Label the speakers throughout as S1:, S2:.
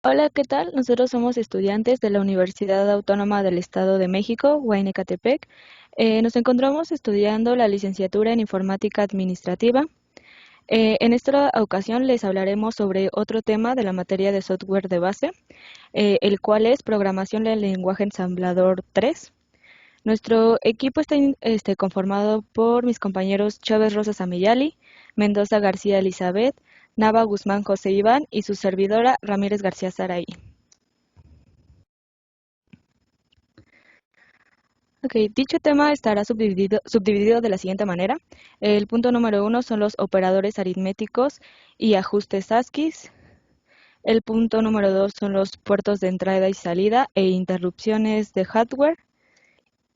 S1: Hola, ¿qué tal? Nosotros somos estudiantes de la Universidad Autónoma del Estado de México, Huayna-Ecatepec. Nos encontramos estudiando la licenciatura en Informática Administrativa. En esta ocasión les hablaremos sobre otro tema de la materia de software de base, el cual es programación en lenguaje ensamblador 3. Nuestro equipo está conformado por mis compañeros Chávez Rosas Ameyali, Mendoza García Elizabeth, Nava Guzmán José Iván y su servidora Ramírez García Saray. Ok, dicho tema estará subdividido de la siguiente manera. El punto número 1 son los operadores aritméticos y ajustes ASCII. El punto número 2 son los puertos de entrada y salida e interrupciones de hardware.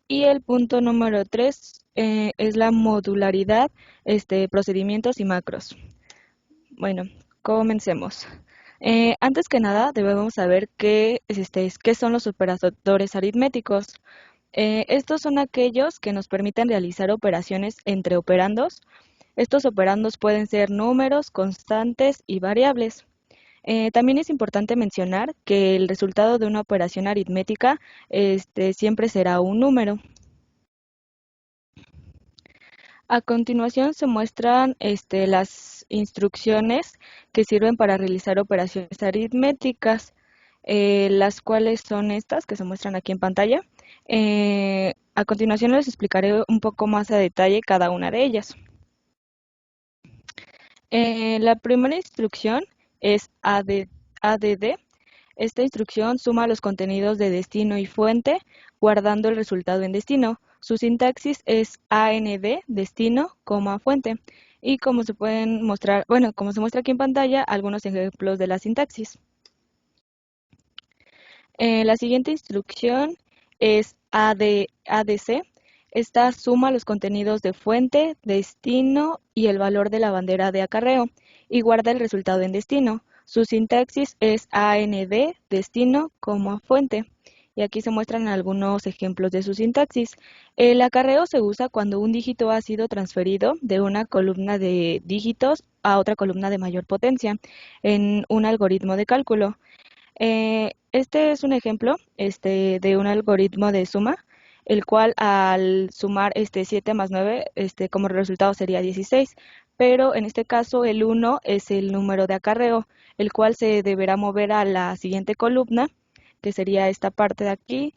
S1: Y el punto número 3 es la modularidad, procedimientos y macros. Bueno, comencemos. Antes que nada, debemos saber qué son los operadores aritméticos. Estos son aquellos que nos permiten realizar operaciones entre operandos. Estos operandos pueden ser números, constantes y variables. También es importante mencionar que el resultado de una operación aritmética siempre será un número. A continuación se muestran las instrucciones que sirven para realizar operaciones aritméticas, las cuales son estas que se muestran aquí en pantalla. A continuación les explicaré un poco más a detalle cada una de ellas. La primera instrucción es ADD. Esta instrucción suma los contenidos de destino y fuente, guardando el resultado en destino. Su sintaxis es AND, destino, fuente. Y como se pueden mostrar, bueno, como se muestra aquí en pantalla, algunos ejemplos de la sintaxis. La siguiente instrucción es ADC. Esta suma los contenidos de fuente, destino y el valor de la bandera de acarreo y guarda el resultado en destino. Su sintaxis es AND, destino, fuente. Y aquí se muestran algunos ejemplos de su sintaxis. El acarreo se usa cuando un dígito ha sido transferido de una columna de dígitos a otra columna de mayor potencia en un algoritmo de cálculo. Este es un ejemplo de un algoritmo de suma, el cual al sumar 7 más 9, como resultado sería 16, pero en este caso el 1 es el número de acarreo, el cual se deberá mover a la siguiente columna, que sería esta parte de aquí,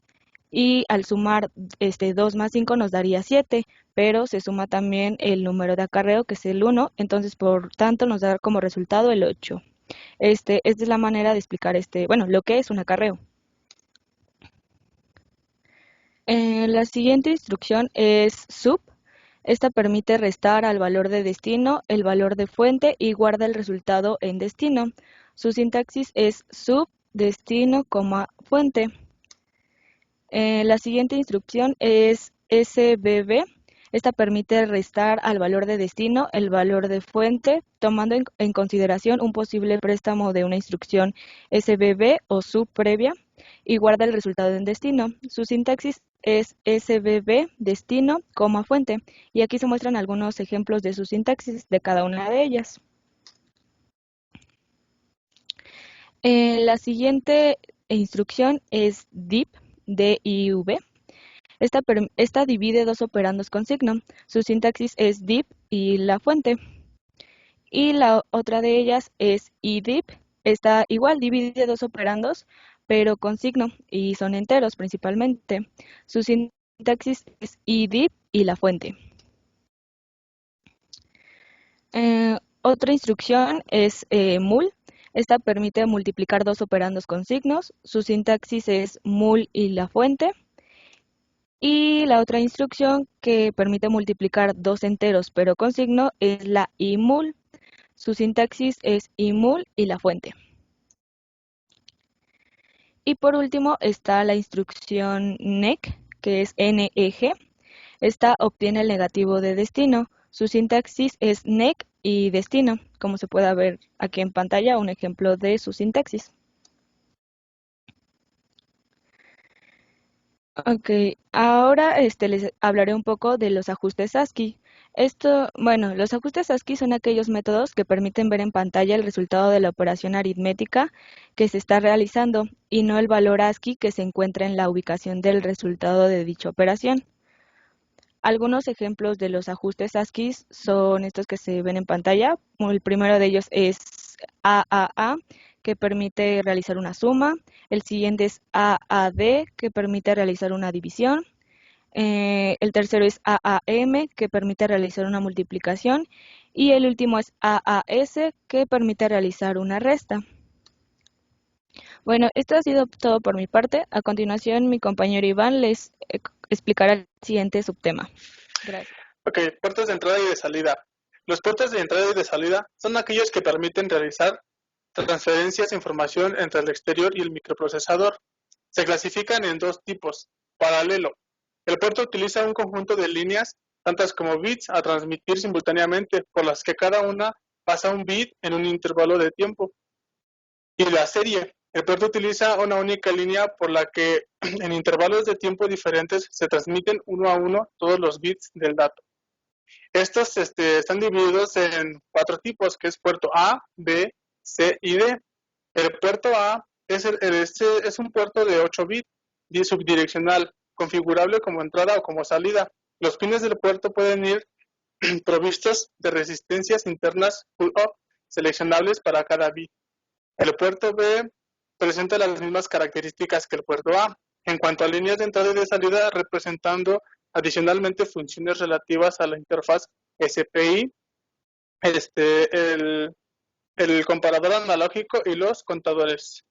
S1: y al sumar 2 más 5 nos daría 7, pero se suma también el número de acarreo, que es el 1, entonces por tanto nos da como resultado el 8. Esta es la manera de explicar bueno, lo que es un acarreo. La siguiente instrucción es sub. Esta permite restar al valor de destino el valor de fuente y guarda el resultado en destino. Su sintaxis es sub, destino, fuente. La siguiente instrucción es SBB. Esta permite restar al valor de destino el valor de fuente, tomando en consideración un posible préstamo de una instrucción SBB o sub previa, y guarda el resultado en destino. Su sintaxis es SBB, destino, fuente. Y aquí se muestran algunos ejemplos de su sintaxis de cada una de ellas. La siguiente instrucción es div, D-I-V. Esta divide dos operandos con signo. Su sintaxis es div y la fuente. Y la otra de ellas es idiv. Esta igual divide dos operandos, pero con signo, y son enteros principalmente. Su sintaxis es idiv y la fuente. Otra instrucción es mul. Esta permite multiplicar dos operandos con signos. Su sintaxis es mul y la fuente. Y la otra instrucción que permite multiplicar dos enteros pero con signo es la imul. Su sintaxis es imul y la fuente. Y por último está la instrucción neg, que es neg. Esta obtiene el negativo de destino. Su sintaxis es neg y destino, como se puede ver aquí en pantalla un ejemplo de su sintaxis. Ok, ahora les hablaré un poco de los ajustes ASCII. Bueno, los ajustes ASCII son aquellos métodos que permiten ver en pantalla el resultado de la operación aritmética que se está realizando y no el valor ASCII que se encuentra en la ubicación del resultado de dicha operación. Algunos ejemplos de los ajustes ASCII son estos que se ven en pantalla. El primero de ellos es AAA, que permite realizar una suma. El siguiente es AAD, que permite realizar una división. El tercero es AAM, que permite realizar una multiplicación. Y el último es AAS, que permite realizar una resta. Bueno, esto ha sido todo por mi parte. A continuación, mi compañero Iván les explicará el siguiente subtema. Gracias.
S2: Ok, puertos de entrada y de salida. Los puertos de entrada y de salida son aquellos que permiten realizar transferencias de información entre el exterior y el microprocesador. Se clasifican en dos tipos. Paralelo. El puerto utiliza un conjunto de líneas, tantas como bits, a transmitir simultáneamente, por las que cada una pasa un bit en un intervalo de tiempo. Y la serie. El puerto utiliza una única línea por la que en intervalos de tiempo diferentes se transmiten uno a uno todos los bits del dato. Estos están divididos en 4 tipos, que es puerto A, B, C y D. El puerto A es un puerto de 8 bits subdireccional, configurable como entrada o como salida. Los pines del puerto pueden ir provistos de resistencias internas pull-up seleccionables para cada bit. El puerto B presenta las mismas características que el puerto A, en cuanto a líneas de entrada y de salida, representando adicionalmente funciones relativas a la interfaz SPI, el comparador analógico y los contadores.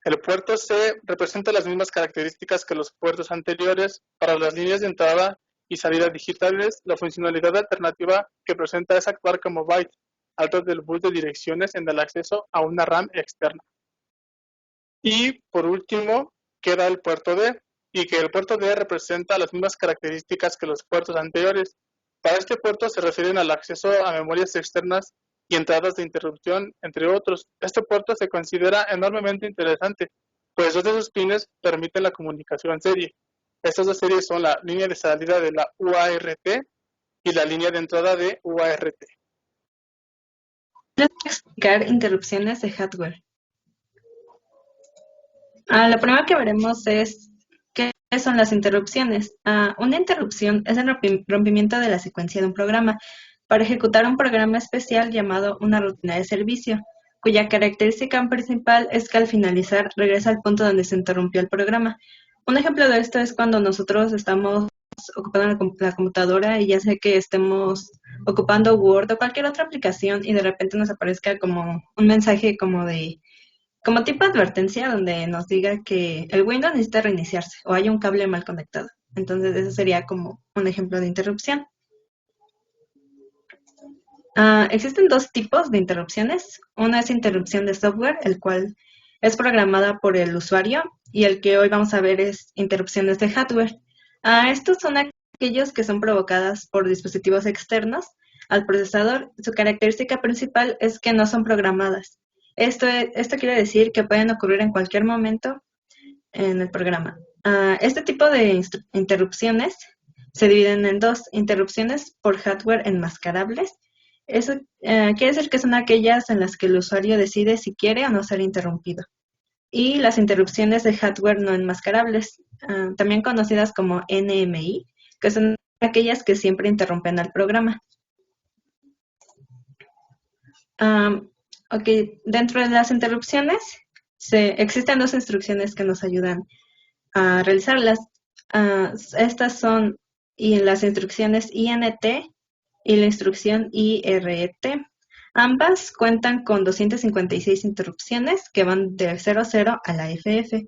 S2: El puerto C representa las mismas características que los puertos anteriores. Para las líneas de entrada y salida digitales, la funcionalidad alternativa que presenta es actuar como byte alto del bus de direcciones en el acceso a una RAM externa. Y por último, queda el puerto D, y que el puerto D representa las mismas características que los puertos anteriores. Para este puerto se refieren al acceso a memorias externas y entradas de interrupción, entre otros. Este puerto se considera enormemente interesante, pues dos de sus pines permiten la comunicación serie. Estas dos series son la línea de salida de la UART y la línea de entrada de UART.
S3: Les voy a explicar interrupciones de hardware. Lo primero que veremos es qué son las interrupciones. Una interrupción es el rompimiento de la secuencia de un programa para ejecutar un programa especial llamado una rutina de servicio, cuya característica principal es que al finalizar regresa al punto donde se interrumpió el programa. Un ejemplo de esto es cuando nosotros estamos ocupando la computadora y ya sea que estemos ocupando Word o cualquier otra aplicación y de repente nos aparezca como un mensaje como tipo de advertencia donde nos diga que el Windows necesita reiniciarse o hay un cable mal conectado. Entonces eso sería como un ejemplo de interrupción. Existen dos tipos de interrupciones. Una es interrupción de software, el cual es programada por el usuario, y el que hoy vamos a ver es interrupciones de hardware. Estos son aquellos que son provocadas por dispositivos externos al procesador. Su característica principal es que no son programadas. Esto quiere decir que pueden ocurrir en cualquier momento en el programa. Este tipo de interrupciones se dividen en dos: interrupciones por hardware enmascarables. Eso quiere decir que son aquellas en las que el usuario decide si quiere o no ser interrumpido. Y las interrupciones de hardware no enmascarables, también conocidas como NMI, que son aquellas que siempre interrumpen al programa. Dentro de las interrupciones existen dos instrucciones que nos ayudan a realizarlas. Estas son las instrucciones INT y la instrucción IRET. Ambas cuentan con 256 interrupciones que van de 00 a la FF.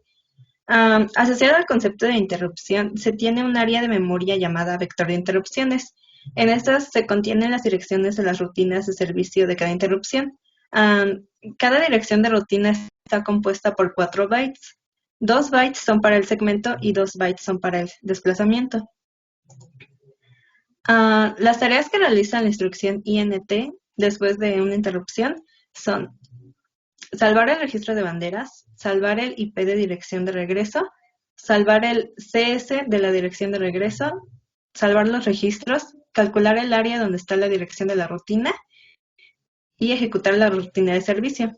S3: Asociado al concepto de interrupción, se tiene un área de memoria llamada vector de interrupciones. En estas se contienen las direcciones de las rutinas de servicio de cada interrupción. Cada dirección de rutina está compuesta por 4 bytes. 2 bytes son para el segmento y 2 bytes son para el desplazamiento. Las tareas que realiza la instrucción INT después de una interrupción son salvar el registro de banderas, salvar el IP de dirección de regreso, salvar el CS de la dirección de regreso, salvar los registros calcular el área donde está la dirección de la rutina y ejecutar la rutina de servicio.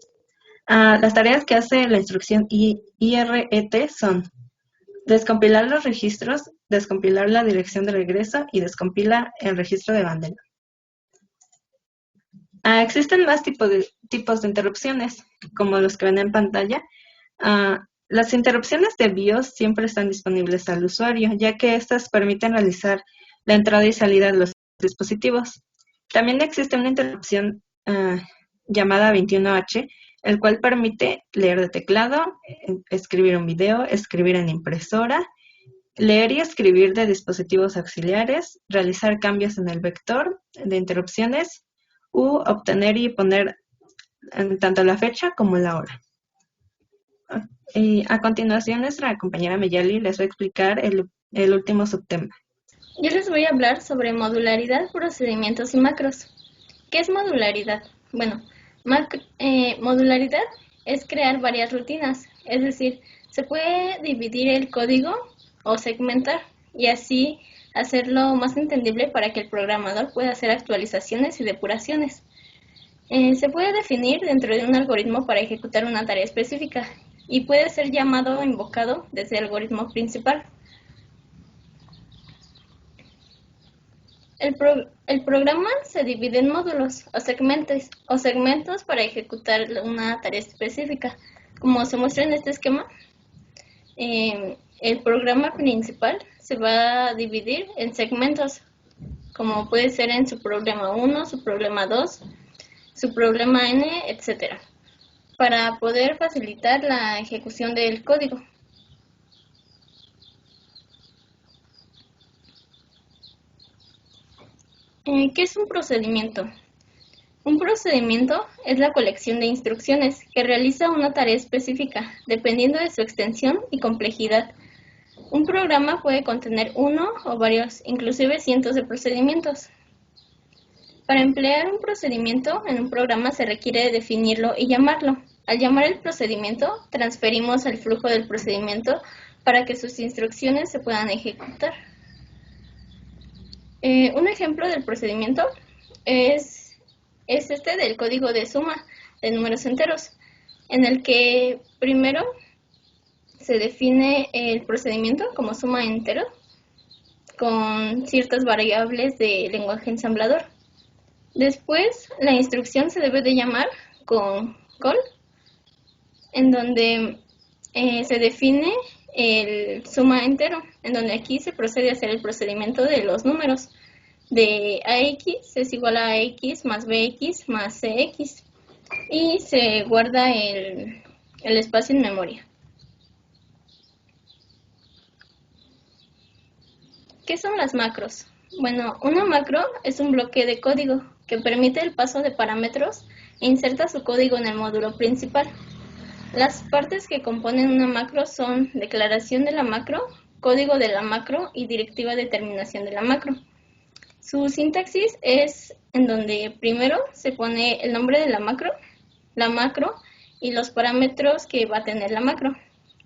S3: Las tareas que hace la instrucción IRET son descompilar los registros, descompilar la dirección de regreso y descompilar el registro de bandera. Existen más tipos de interrupciones, como los que ven en pantalla. Las interrupciones de BIOS siempre están disponibles al usuario, ya que estas permiten realizar la entrada y salida de los dispositivos. También existe una interrupción llamada 21H, el cual permite leer de teclado, escribir un video, escribir en impresora, leer y escribir de dispositivos auxiliares, realizar cambios en el vector de interrupciones, u obtener y poner tanto la fecha como la hora. Y a continuación, nuestra compañera Meyali les va a explicar el último subtema.
S4: Yo les voy a hablar sobre modularidad, procedimientos y macros. ¿Qué es modularidad? Bueno, modularidad es crear varias rutinas, es decir, se puede dividir el código o segmentar y así hacerlo más entendible para que el programador pueda hacer actualizaciones y depuraciones. Se puede definir dentro de un algoritmo para ejecutar una tarea específica y puede ser llamado o invocado desde el algoritmo principal. El programa se divide en módulos o segmentos para ejecutar una tarea específica. Como se muestra en este esquema, el programa principal se va a dividir en segmentos, como puede ser en su problema 1, su problema 2, su problema N, etc., para poder facilitar la ejecución del código. ¿Qué es un procedimiento? Un procedimiento es la colección de instrucciones que realiza una tarea específica, dependiendo de su extensión y complejidad. Un programa puede contener uno o varios, inclusive cientos de procedimientos. Para emplear un procedimiento en un programa se requiere definirlo y llamarlo. Al llamar el procedimiento, transferimos el flujo del procedimiento para que sus instrucciones se puedan ejecutar. Un ejemplo del procedimiento es este del código de suma de números enteros, en el que primero se define el procedimiento como suma entero con ciertas variables de lenguaje ensamblador. Después, la instrucción se debe de llamar con call, en donde se define el suma entero, en donde aquí se procede a hacer el procedimiento de los números de AX es igual a AX más BX más CX y se guarda el espacio en memoria. ¿Qué son las macros? Bueno, una macro es un bloque de código que permite el paso de parámetros e inserta su código en el módulo principal. Las partes que componen una macro son declaración de la macro, código de la macro y directiva de terminación de la macro. Su sintaxis es en donde primero se pone el nombre de la macro y los parámetros que va a tener la macro.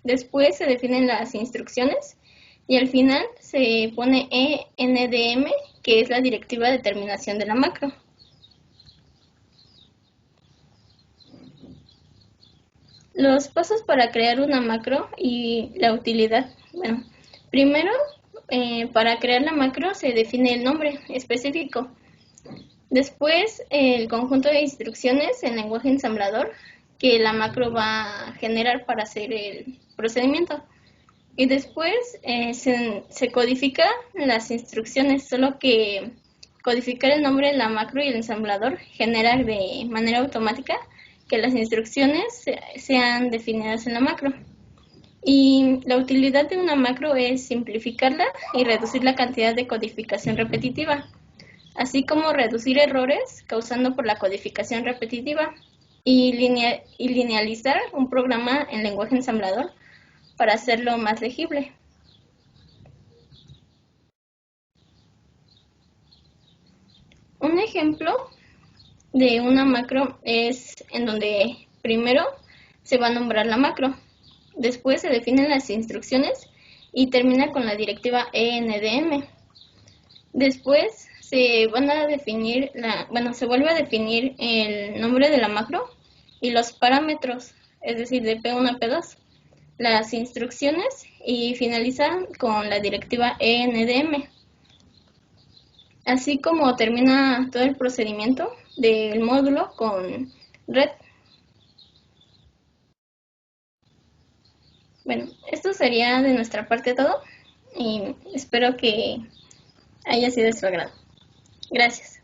S4: Después se definen las instrucciones y al final se pone endm, que es la directiva de terminación de la macro. Los pasos para crear una macro y la utilidad. Bueno, primero, para crear la macro se define el nombre específico. Después, el conjunto de instrucciones en lenguaje ensamblador que la macro va a generar para hacer el procedimiento. Y después se codifica las instrucciones, solo que codificar el nombre de la macro y el ensamblador genera de manera automática que las instrucciones sean definidas en la macro. Y la utilidad de una macro es simplificarla y reducir la cantidad de codificación repetitiva, así como reducir errores causando por la codificación repetitiva y linealizar un programa en lenguaje ensamblador para hacerlo más legible. Un ejemplo de una macro es en donde primero se va a nombrar la macro, después se definen las instrucciones y termina con la directiva endm. Después se van a definir se vuelve a definir el nombre de la macro y los parámetros, es decir, de P1 a P2, las instrucciones y finalizan con la directiva ENDM. Así como termina todo el procedimiento del módulo con red. Bueno, esto sería de nuestra parte todo y espero que haya sido de su agrado. Gracias.